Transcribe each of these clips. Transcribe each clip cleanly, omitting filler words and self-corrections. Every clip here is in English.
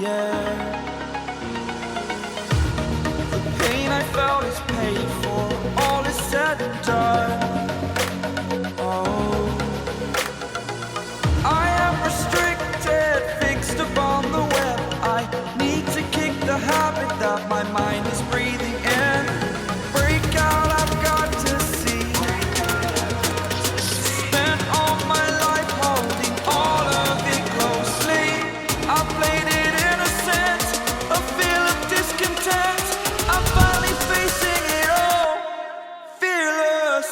air. The pain I felt is paid for, all is said and done. Oh, I am restricted, fixed upon the web. I need to kick the habit that my mind is breathing in. Break out, I've got to see. Spent all my life holding all of it closely. I played it innocent, a feel of discontent. I'm finally facing it all, fearless.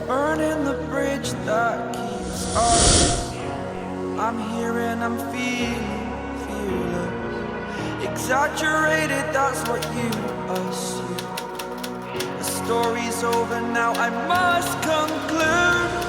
Burning the bridge that keeps us. I'm here and I'm feeling fearless. Exaggerated, that's what you assume. The story's over now, I must conclude.